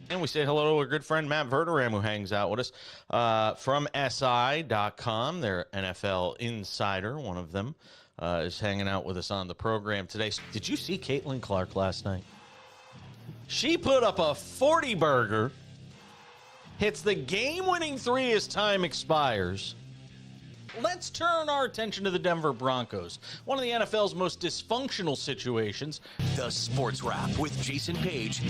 S25: And we say hello to our good friend Matt Verderam, who hangs out with us from SI.com. Their NFL insider, one of them, is hanging out with us on the program today.
S24: Did you see Caitlin Clark last night? She put up a 40-burger, hits the game-winning 3 as time expires. Let's turn our attention to the Denver Broncos, one of the NFL's most dysfunctional situations.
S8: The Sports Wrap with Jason Page.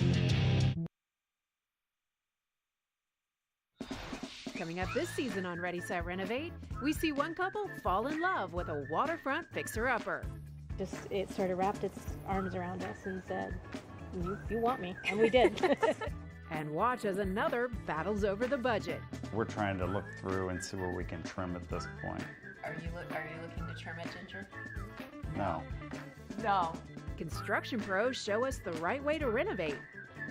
S26: Coming up this season on Ready, Set, Renovate, we see one couple fall in love with a waterfront fixer-upper.
S27: It sort of wrapped its arms around us and said, you want me, and we did.
S26: And watch as another battles over the budget.
S28: We're trying to look through and see where we can trim at this point.
S27: Are you looking to trim it, Ginger?
S28: No.
S27: No.
S26: Construction pros show us the right way to renovate.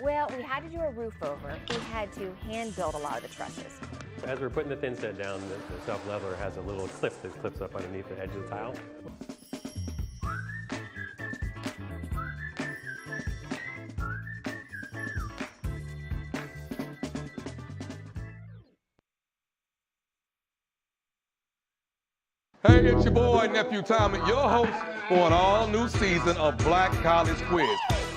S29: Well, we had to do a roof over. We had to hand build a lot of the trusses.
S30: As we're putting the thin set down, the self-leveler has a little clip that clips up underneath the edge of the tile.
S31: Hey, it's your boy, Nephew Tommy, your host for an all-new season of Black College Quiz,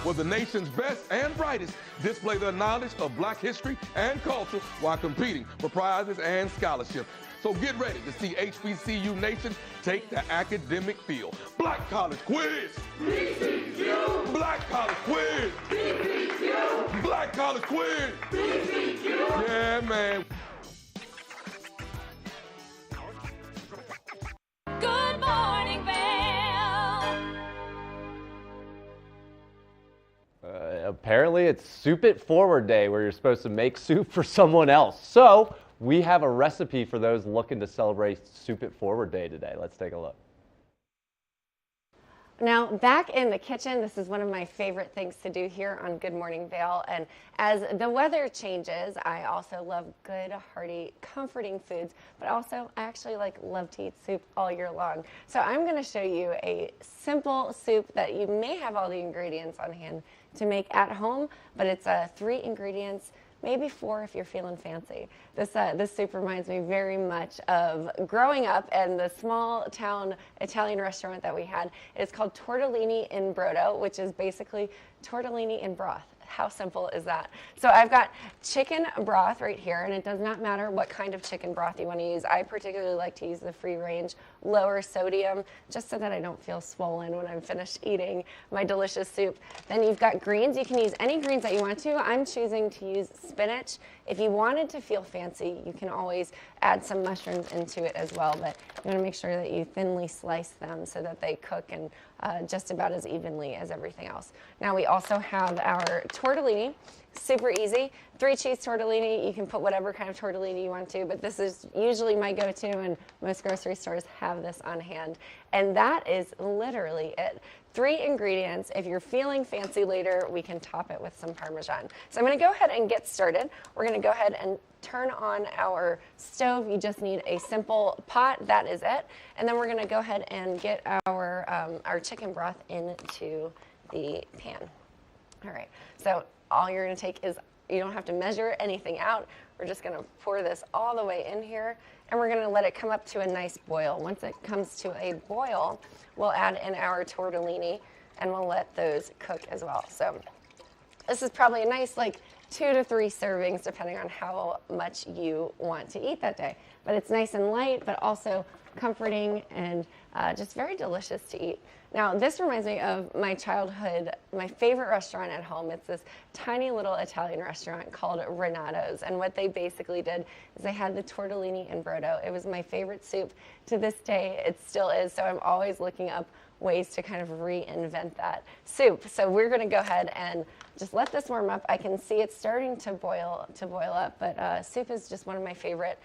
S5: where the nation's best and brightest display their knowledge of Black history and culture while competing for prizes and scholarships. So get ready to see HBCU Nation take the academic field. Black College Quiz! BCQ! Black College Quiz! BCQ! Black College Quiz! BCQ! Yeah, man.
S3: Good morning, Vail.
S2: Apparently it's Soup It Forward Day, where you're supposed to make soup for someone else. So we have a recipe for those looking to celebrate Soup It Forward Day today. Let's take a look.
S9: Now, back in the kitchen, this is one of my favorite things to do here on Good Morning Vail. And as the weather changes, I also love good, hearty, comforting foods, but also I actually love to eat soup all year long. So I'm going to show you a simple soup that you may have all the ingredients on hand to make at home, but it's 3 ingredients, maybe 4 if you're feeling fancy. This soup reminds me very much of growing up and the small town Italian restaurant that we had. It's called tortellini in brodo, which is basically tortellini in broth. How simple is that? So I've got chicken broth right here, and it does not matter what kind of chicken broth you want to use. I particularly like to use the free range, lower sodium, just so that I don't feel swollen when I'm finished eating my delicious soup. Then you've got greens. You can use any greens that you want to. I'm choosing to use spinach. If you wanted to feel fancy, you can always add some mushrooms into it as well, but you want to make sure that you thinly slice them so that they cook and just about as evenly as everything else. Now we also have our tortellini, super easy. 3 cheese tortellini, you can put whatever kind of tortellini you want to, but this is usually my go-to, and most grocery stores have this on hand. And that is literally it. 3 ingredients. If you're feeling fancy later, we can top it with some Parmesan. So I'm going to go ahead and get started. We're going to go ahead and turn on our stove. You just need a simple pot. That is it. And then we're going to go ahead and get our chicken broth into the pan. All right. So all you're going to take is, you don't have to measure anything out. We're just going to pour this all the way in here, and we're going to let it come up to a nice boil. Once it comes to a boil, we'll add in our tortellini, and we'll let those cook as well. So this is probably a nice 2 to 3 servings, depending on how much you want to eat that day. But it's nice and light, but also comforting and just very delicious to eat. Now, this reminds me of my childhood, my favorite restaurant at home. It's this tiny little Italian restaurant called Renato's. And what they basically did is they had the tortellini in brodo. It was my favorite soup. To this day, it still is. So I'm always looking up ways to kind of reinvent that soup. So we're going to go ahead and just let this warm up. I can see it's starting to boil up, but soup is just one of my favorite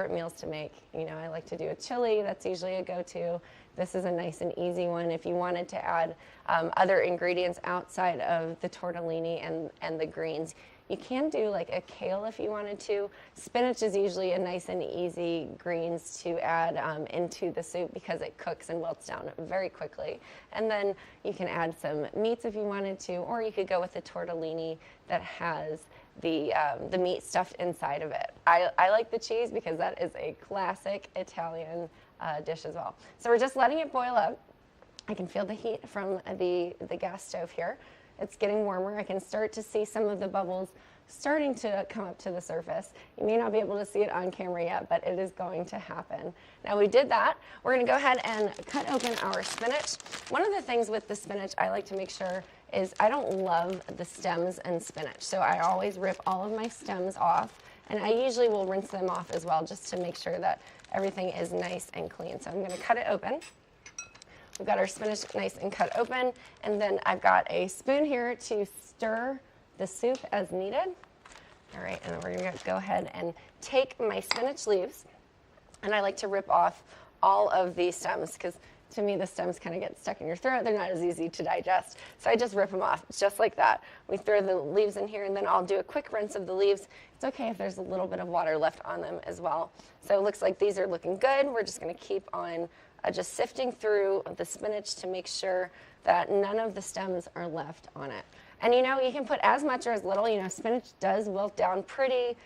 S9: meals to make. You know, I like to do a chili. That's usually a go-to. This is a nice and easy one. If you wanted to add other ingredients outside of the tortellini and the greens, you can do a kale if you wanted to. Spinach is usually a nice and easy greens to add into the soup because it cooks and wilts down very quickly. And then you can add some meats if you wanted to, or you could go with the tortellini that has the meat stuffed inside of it. I like the cheese because that is a classic Italian dish as well. So we're just letting it boil up. I can feel the heat from the gas stove here. It's getting warmer. I can start to see some of the bubbles starting to come up to the surface. You may not be able to see it on camera yet, but it is going to happen. Now we did that. We're going to go ahead and cut open our spinach. One of the things with the spinach I like to make sure is I don't love the stems and spinach. So I always rip all of my stems off, and I usually will rinse them off as well just to make sure that everything is nice and clean. So I'm going to cut it open. We've got our spinach nice and cut open, and then I've got a spoon here to stir the soup as needed. All right, and then we're going to go ahead and take my spinach leaves, and I like to rip off all of the stems because to me the stems kind of get stuck in your throat. They're not as easy to digest, so I just rip them off just like that. We throw the leaves in here, and then I'll do a quick rinse of the leaves. It's okay if there's a little bit of water left on them as well. So it looks like these are looking good. We're just going to keep on just sifting through the spinach to make sure that none of the stems are left on it. And you know, you can put as much or as little. You know, spinach does wilt down pretty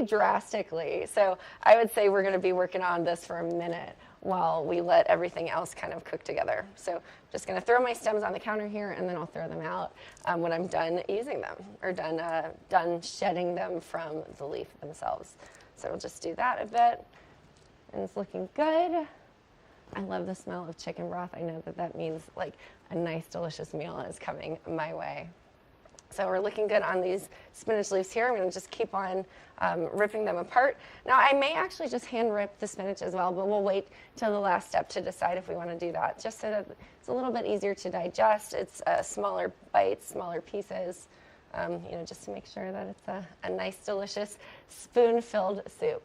S9: drastically. So I would say we're going to be working on this for a minute while we let everything else kind of cook together. So I'm just going to throw my stems on the counter here, and then I'll throw them out when I'm done using them, or done shedding them from the leaf themselves. So we'll just do that a bit, and it's looking good. I love the smell of chicken broth. I know that that means like a nice, delicious meal is coming my way. So we're looking good on these spinach leaves here. I'm going to just keep on ripping them apart. Now, I may actually just hand rip the spinach as well, but we'll wait till the last step to decide if we want to do that, just so that it's a little bit easier to digest. It's smaller bites, smaller pieces, just to make sure that it's a nice, delicious, spoon-filled soup.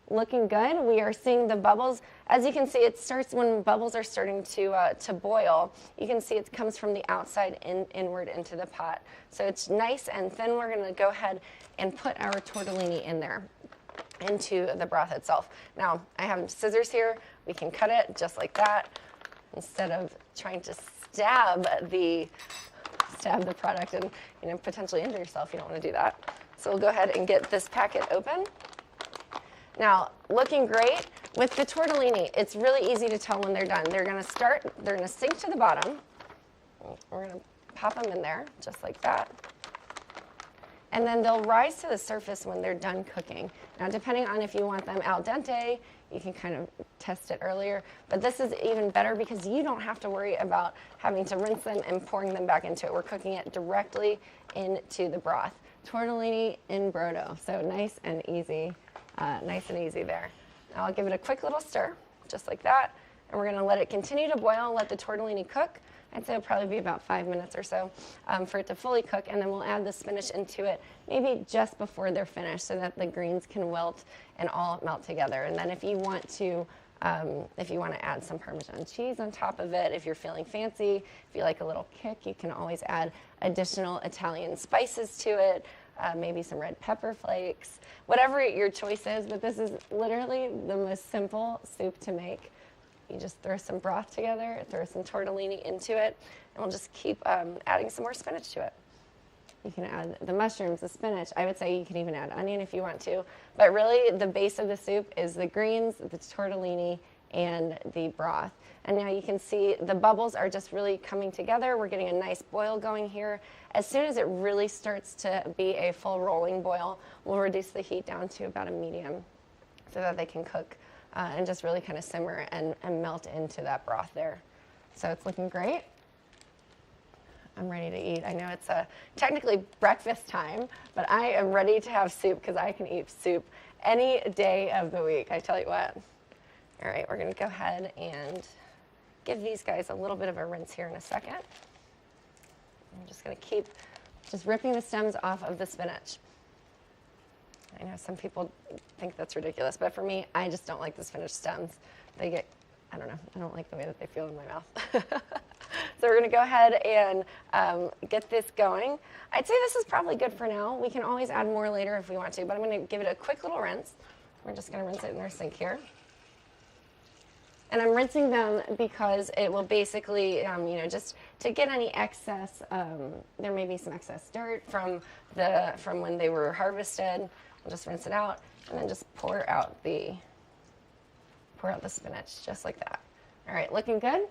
S9: Looking good. We are seeing the bubbles. As you can see, it starts when bubbles are starting to boil. You can see it comes from the outside inward into the pot. So it's nice and thin. We're going to go ahead and put our tortellini in there, into the broth itself. Now, I have scissors here. We can cut it just like that, instead of trying to stab the product and potentially injure yourself. You don't want to do that. So we'll go ahead and get this packet open. Now, looking great. With the tortellini, it's really easy to tell when they're done. They're going to sink to the bottom. We're going to pop them in there, just like that. And then they'll rise to the surface when they're done cooking. Now, depending on if you want them al dente, you can kind of test it earlier. But this is even better because you don't have to worry about having to rinse them and pouring them back into it. We're cooking it directly into the broth. Tortellini in brodo, so nice and easy. Nice and easy there. Now I'll give it a quick little stir, just like that. And we're going to let it continue to boil, let the tortellini cook. I'd say it'll probably be about 5 minutes or so for it to fully cook. And then we'll add the spinach into it maybe just before they're finished so that the greens can wilt and all melt together. And then if you want to add some Parmesan cheese on top of it, if you're feeling fancy, if you like a little kick, you can always add additional Italian spices to it. Maybe some red pepper flakes, whatever your choice is, but this is literally the most simple soup to make. You just throw some broth together, throw some tortellini into it, and we'll just keep adding some more spinach to it. You can add the mushrooms, the spinach. I would say you can even add onion if you want to, but really the base of the soup is the greens, the tortellini, and the broth. And now you can see the bubbles are just really coming together. We're getting a nice boil going here. As soon as it really starts to be a full rolling boil, we'll reduce the heat down to about a medium so that they can cook and just really kind of simmer and melt into that broth there. So it's looking great. I'm ready to eat. I know it's technically breakfast time, but I am ready to have soup because I can eat soup any day of the week. I tell you what. All right, we're going to go ahead and give these guys a little bit of a rinse here in a second. I'm just going to keep just ripping the stems off of the spinach. I know some people think that's ridiculous, but for me, I just don't like the spinach stems. They get, I don't know, I don't like the way that they feel in my mouth. So we're going to go ahead and get this going. I'd say this is probably good for now. We can always add more later if we want to, but I'm going to give it a quick little rinse. We're just going to rinse it in our sink here. And I'm rinsing them because it will basically, just to get any excess, there may be some excess dirt from when they were harvested. We'll just rinse it out and then just pour out the spinach just like that. All right, looking good?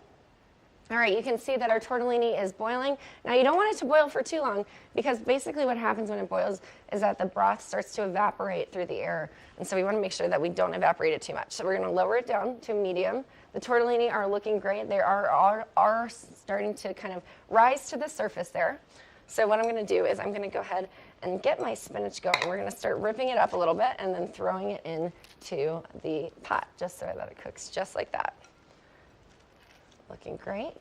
S9: All right, you can see that our tortellini is boiling. Now, you don't want it to boil for too long because basically what happens when it boils is that the broth starts to evaporate through the air. And so we want to make sure that we don't evaporate it too much. So we're going to lower it down to medium. The tortellini are looking great. They are starting to kind of rise to the surface there. So what I'm going to do is I'm going to go ahead and get my spinach going. We're going to start ripping it up a little bit and then throwing it into the pot just so that it cooks just like that. Looking great.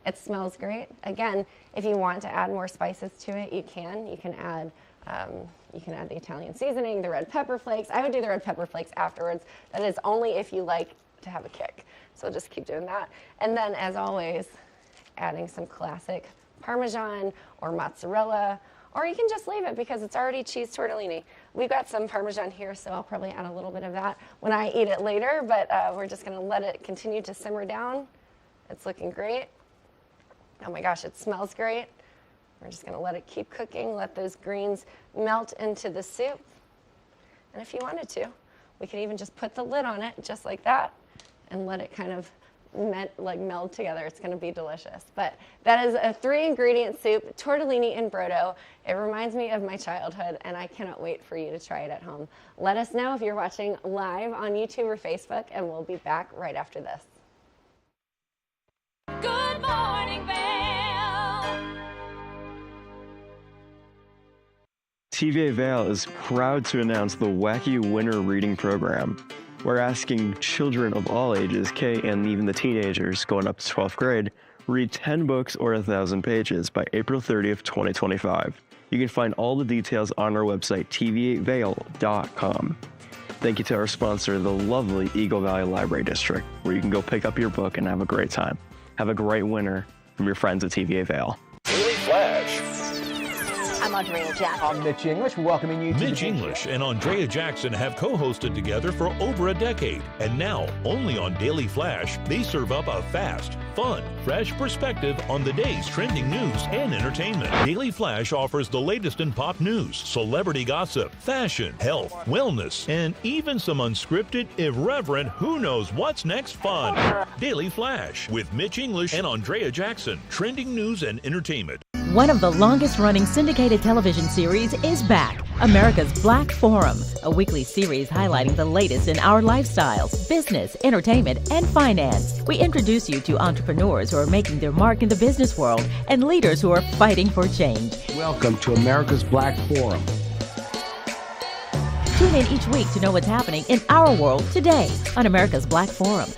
S9: It smells great. Again, if you want to add more spices to it, you can. You can add the Italian seasoning, the red pepper flakes. I would do the red pepper flakes afterwards. That is only if you like to have a kick. So just keep doing that. And then, as always, adding some classic Parmesan or mozzarella, or you can just leave it because it's already cheese tortellini. We've got some Parmesan here, so I'll probably add a little bit of that when I eat it later, but we're just going to let it continue to simmer down. It's looking great. Oh my gosh, it smells great. We're just going to let it keep cooking, let those greens melt into the soup. And if you wanted to, we could even just put the lid on it just like that and let it kind of meld together. It's going to be delicious. But that is a 3-ingredient soup, tortellini and brodo. It reminds me of my childhood, and I cannot wait for you to try it at home. Let us know if you're watching live on YouTube or Facebook, and we'll be back right after this.
S3: Good morning, Vail.
S10: TVA Vail is proud to announce the Wacky Winter Reading Program. We're asking children of all ages, K and even the teenagers going up to 12th grade, read 10 books or 1,000 pages by April 30th, 2025. You can find all the details on our website, tva-vail.com. Thank you to our sponsor, the lovely Eagle Valley Library District, where you can go pick up your book and have a great time. Have a great winter from your friends at TVA Vail.
S8: Daily Flash.
S11: I'm Andrea Jackson.
S12: I'm Mitch English, welcoming you to
S13: Mitch English and Andrea Jackson have co-hosted together for over a decade. And now, only on Daily Flash, they serve up a fast, fun, fresh perspective on the day's trending news and entertainment. Daily Flash offers the latest in pop news, celebrity gossip, fashion, health, wellness, and even some unscripted, irreverent, who knows what's next fun. Daily Flash with Mitch English and Andrea Jackson. Trending news and entertainment.
S14: One of the longest-running syndicated television series is back, America's Black Forum, a weekly series highlighting the latest in our lifestyles, business, entertainment, and finance. We introduce you to entrepreneurs who are making their mark in the business world and leaders who are fighting for change.
S15: Welcome to America's Black Forum.
S14: Tune in each week to know what's happening in our world today on America's Black Forum.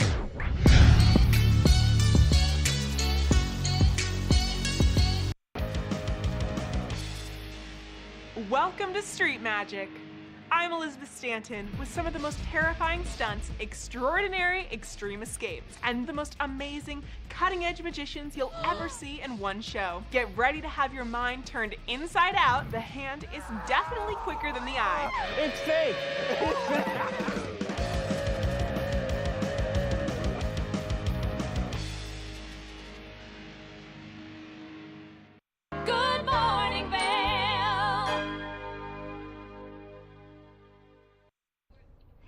S16: Welcome to Street Magic. I'm Elizabeth Stanton with some of the most terrifying stunts, extraordinary extreme escapes, and the most amazing cutting-edge magicians you'll ever see in one show. Get ready to have your mind turned inside out. The hand is definitely quicker than the eye.
S15: It's fake! It's fake!
S3: Good morning, Vail.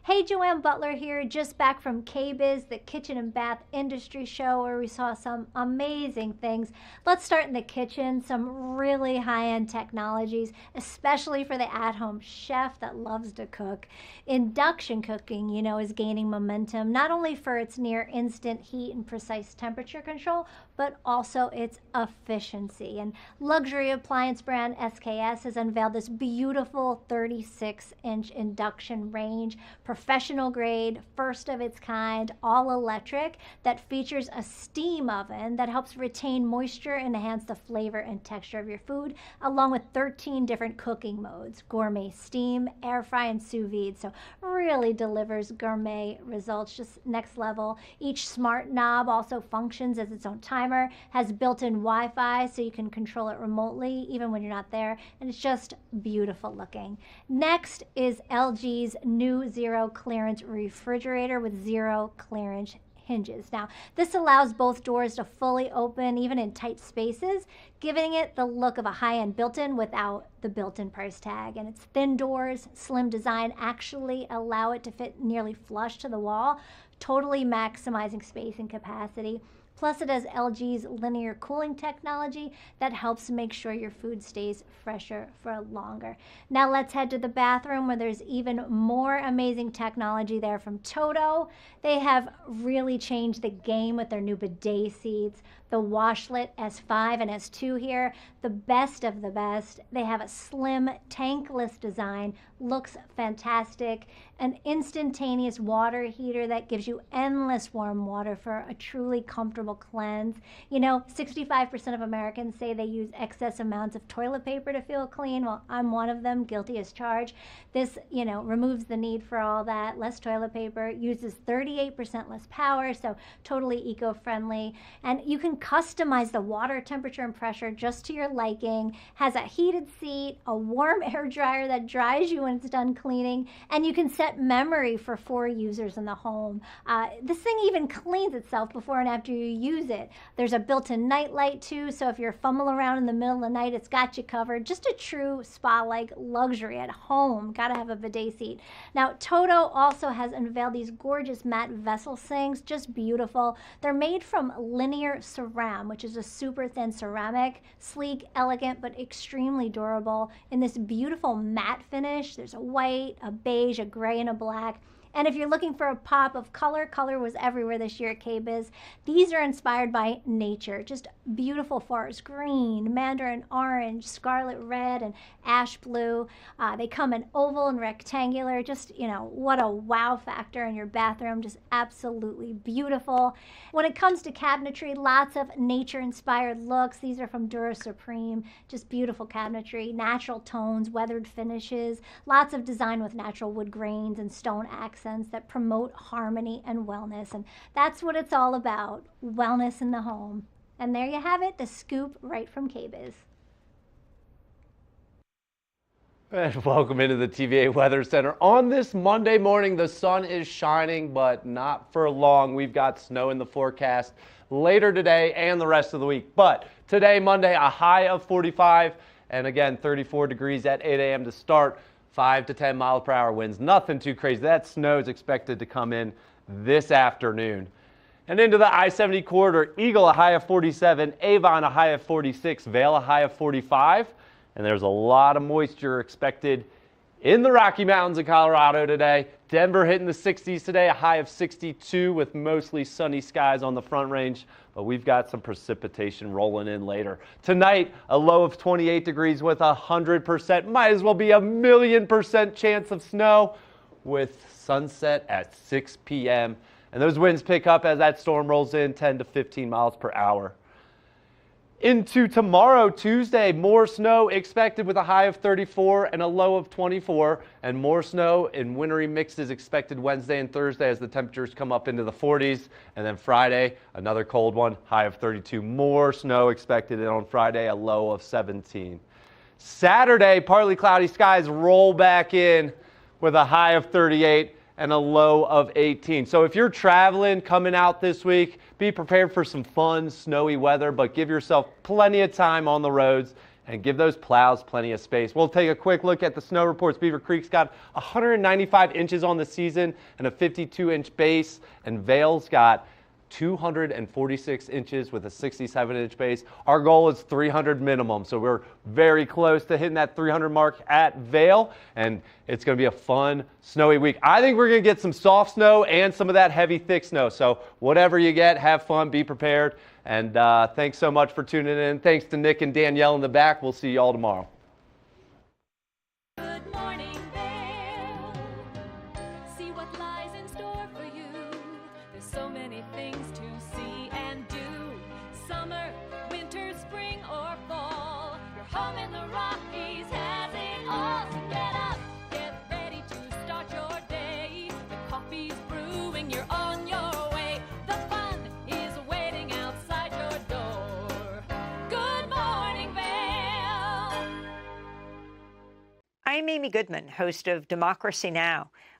S18: Hey, Joanne Butler here, just back from K-Biz, the kitchen and bath industry show where we saw some amazing things. Let's start in the kitchen, some really high-end technologies, especially for the at-home chef that loves to cook. Induction cooking, you know, is gaining momentum, not only for its near instant heat and precise temperature control, but also its efficiency. And luxury appliance brand SKS has unveiled this beautiful 36-inch induction range, professional grade, first of its kind, all electric, that features a steam oven that helps retain moisture and enhance the flavor and texture of your food, along with 13 different cooking modes: gourmet steam, air fry, and sous vide. So really delivers gourmet results, just next level. Each smart knob also functions as its own timer, has built-in Wi-Fi so you can control it remotely even when you're not there, and it's just beautiful looking. Next is LG's new zero clearance refrigerator with zero clearance hinges. Now, this allows both doors to fully open even in tight spaces, giving it the look of a high-end built-in without the built-in price tag. And its thin doors, slim design actually allow it to fit nearly flush to the wall, totally maximizing space and capacity. Plus, it has LG's linear cooling technology that helps make sure your food stays fresher for longer. Now let's head to the bathroom where there's even more amazing technology there from Toto. They have really changed the game with their new bidet seats. The Washlet S5 and S2 here, the best of the best. They have a slim, tankless design, looks fantastic. An instantaneous water heater that gives you endless warm water for a truly comfortable cleanse. You know, 65% of Americans say they use excess amounts of toilet paper to feel clean. Well, I'm one of them, guilty as charged. This, you know, removes the need for all that. Less toilet paper, uses 38% less power, so totally eco-friendly. And you can can customize the water temperature and pressure just to your liking, has a heated seat, a warm air dryer that dries you when it's done cleaning, and you can set memory for 4 users in the home. This thing even cleans itself before and after you use it. There's a built-in night light too, so if you're fumbling around in the middle of the night, it's got you covered. Just a true spa-like luxury at home. Gotta have a bidet seat. Now, Toto also has unveiled these gorgeous matte vessel sinks, just beautiful. They're made from linear ceram, which is a super thin ceramic, sleek, elegant, but extremely durable in this beautiful matte finish. There's a white, a beige, a gray, and a black. And if you're looking for a pop of color, color was everywhere this year at KBIS. These are inspired by nature, just beautiful forest green, mandarin orange, scarlet red, and ash blue. They come in oval and rectangular, just, you know, what a wow factor in your bathroom, just absolutely beautiful. When it comes to cabinetry, lots of nature-inspired looks. These are from Dura Supreme, just beautiful cabinetry, natural tones, weathered finishes, lots of design with natural wood grains and stone accents that promote harmony and wellness. And that's what it's all about, wellness in the home. And there you have it, the scoop right from KBIS.
S2: And welcome into the TVA Weather Center. On this Monday morning, the sun is shining, but not for long. We've got snow in the forecast later today and the rest of the week. But today, Monday, a high of 45 and again, 34 degrees at 8 a.m. to start. 5 to 10 miles per hour winds. Nothing too crazy. That snow is expected to come in this afternoon. And into the I-70 corridor, Eagle a high of 47, Avon a high of 46, Vail a high of 45. And there's a lot of moisture expected in the Rocky Mountains of Colorado today. Denver hitting the 60s today, a high of 62 with mostly sunny skies on the Front Range. But we've got some precipitation rolling in later. Tonight, a low of 28 degrees with 100%, might as well be 1,000,000% chance of snow with sunset at 6 p.m. And those winds pick up as that storm rolls in 10 to 15 miles per hour. Into tomorrow, Tuesday, more snow expected with a high of 34 and a low of 24, and more snow in wintry mixes expected Wednesday and Thursday as the temperatures come up into the 40s. And then Friday, another cold one, high of 32. More snow expected on Friday, a low of 17. Saturday, partly cloudy skies roll back in with a high of 38 and a low of 18. So if you're traveling, coming out this week, be prepared for some fun, snowy weather, but give yourself plenty of time on the roads and give those plows plenty of space. We'll take a quick look at the snow reports. Beaver Creek's got 195 inches on the season and a 52-inch base, and Vail's got 246 inches with a 67-inch base. Our goal is 300 minimum, so we're very close to hitting that 300 mark at Vail, and it's going to be a fun, snowy week. I think we're going to get some soft snow and some of that heavy, thick snow, so whatever you get, have fun, be prepared, and thanks so much for tuning in. Thanks to Nick and Danielle in the back. We'll see you all tomorrow.
S3: Good morning, Vail. See what lies in store for you. There's so many things to see and do. Summer, winter, spring, or fall. Your home in the Rockies has it all. So get up, get ready to start your day. The coffee's brewing, you're on your way. The fun is waiting outside your door. Good morning, Vail.
S1: I'm Amy Goodman, host of Democracy Now!